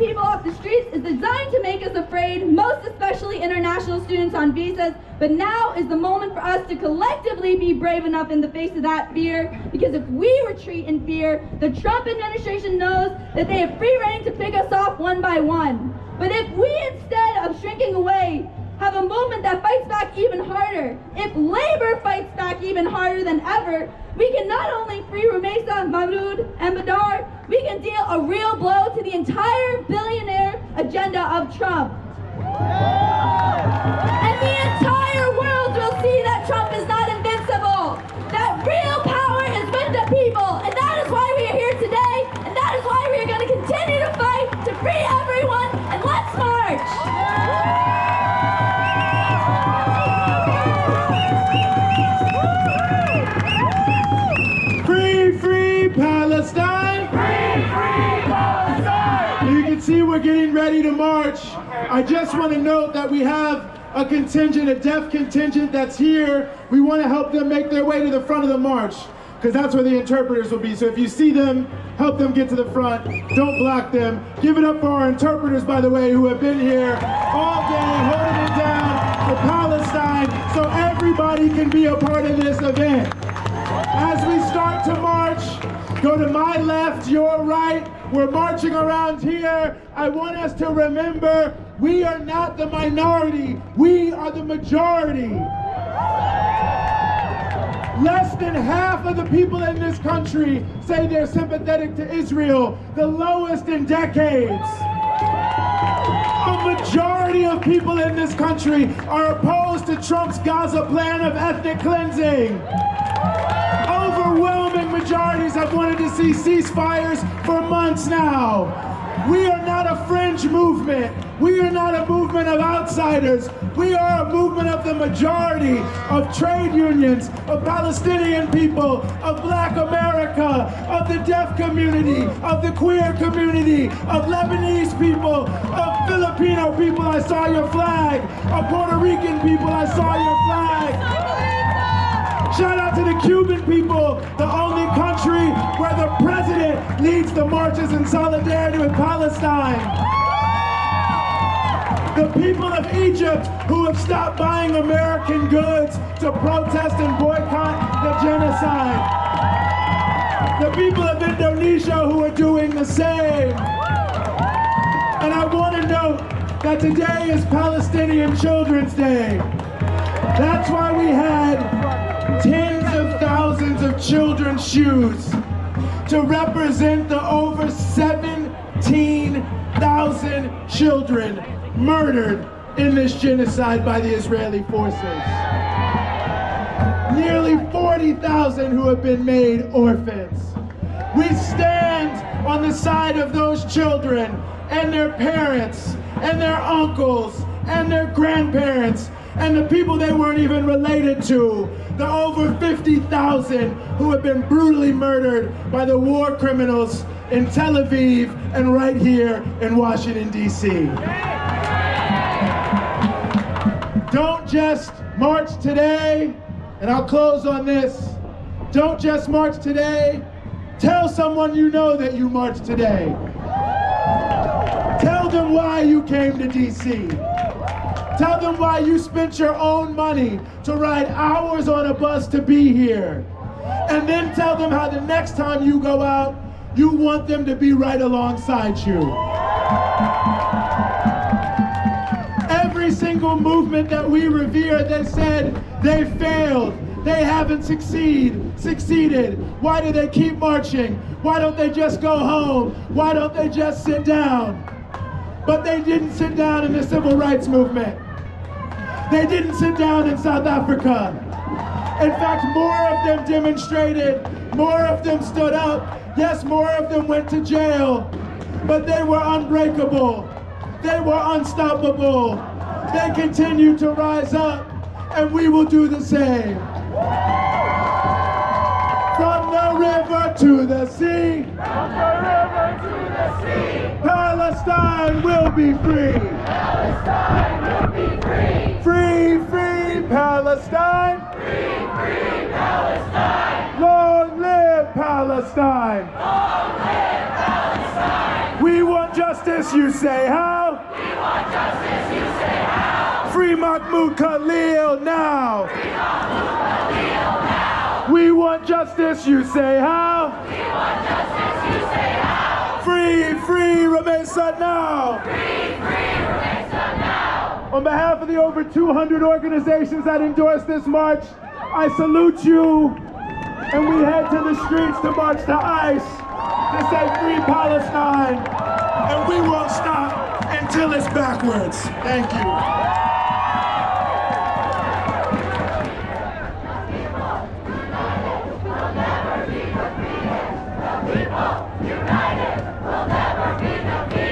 people off the streets is designed to make us afraid, most especially international students on visas. But now is the moment for us to collectively be brave enough in the face of that fear, because if we retreat in fear, the Trump administration knows that they have free rein to pick us off one by one. But if we, instead of shrinking away, have a movement that fights back even harder, if labor fights back even harder than ever, we can not only free Rumeysa, Mahmoud, and Badar, we can deal a real blow to the entire billionaire agenda of Trump. And the entire world will see that Trump is not invincible, that real power is with the people, and that is why we are here today, and that is why we are going to continue to fight to free everyone, and let's march! Free Palestine! Free Palestine! You can see we're getting ready to march. I just want to note that we have a contingent, a deaf contingent that's here. We want to help them make their way to the front of the march, because that's where the interpreters will be. So if you see them, help them get to the front. Don't block them. Give it up for our interpreters, by the way, who have been here all day holding it down for Palestine so everybody can be a part of this event. As we start to march, go to my left, your right. We're marching around here. I want us to remember, we are not the minority. We are the majority. Less than half of the people in this country say they're sympathetic to Israel, the lowest in decades. A majority of people in this country are opposed to Trump's Gaza plan of ethnic cleansing. Overwhelming majorities have wanted to see ceasefires for months now. We are not a fringe movement. We are not a movement of outsiders. We are a movement of the majority, of trade unions, of Palestinian people, of Black America, of the deaf community, of the queer community, of Lebanese people, of Filipino people. I saw your flag. Of Puerto Rican people. I saw your flag. Shout out to the Cuban people, the only country where the president leads the marches in solidarity with Palestine. The people of Egypt who have stopped buying American goods to protest and boycott the genocide. The people of Indonesia who are doing the same. And I want to note that today is Palestinian Children's Day. That's why we had tens of thousands of children's shoes to represent the over 17,000 children murdered in this genocide by the Israeli forces. Nearly 40,000 who have been made orphans. We stand on the side of those children and their parents and their uncles and their grandparents and the people they weren't even related to, the over 50,000 who have been brutally murdered by the war criminals in Tel Aviv and right here in Washington, D.C. Don't just march today, and I'll close on this. Don't just march today. Tell someone you know that you marched today. Tell them why you came to D.C. Tell them why you spent your own money to ride hours on a bus to be here. And then tell them how the next time you go out, you want them to be right alongside you. Every single movement that we revere, they said they failed. They haven't succeeded. Why do they keep marching? Why don't they just go home? Why don't they just sit down? But they didn't sit down in the civil rights movement. They didn't sit down in South Africa. In fact, more of them demonstrated, more of them stood up. Yes, more of them went to jail, but they were unbreakable. They were unstoppable. They continue to rise up, and we will do the same. From the river to the sea. From the river to the sea. Palestine will be free. Palestine will be free. Free, free Palestine. Free, free Palestine. Long live Palestine. Long live Palestine. We want justice. justice, you say how? We want justice, you say how? Free Mahmoud Khalil now. Free Mahmoud Khalil now. We want justice, you say how? We want justice, you say how? Free Ramesa now. Free Ramesa now. On behalf of the over 200 organizations that endorsed this march, I salute you, and we head to the streets to march to ICE to say free Palestine, and we won't stop until it's backwards. Thank you. United, we'll never be defeated.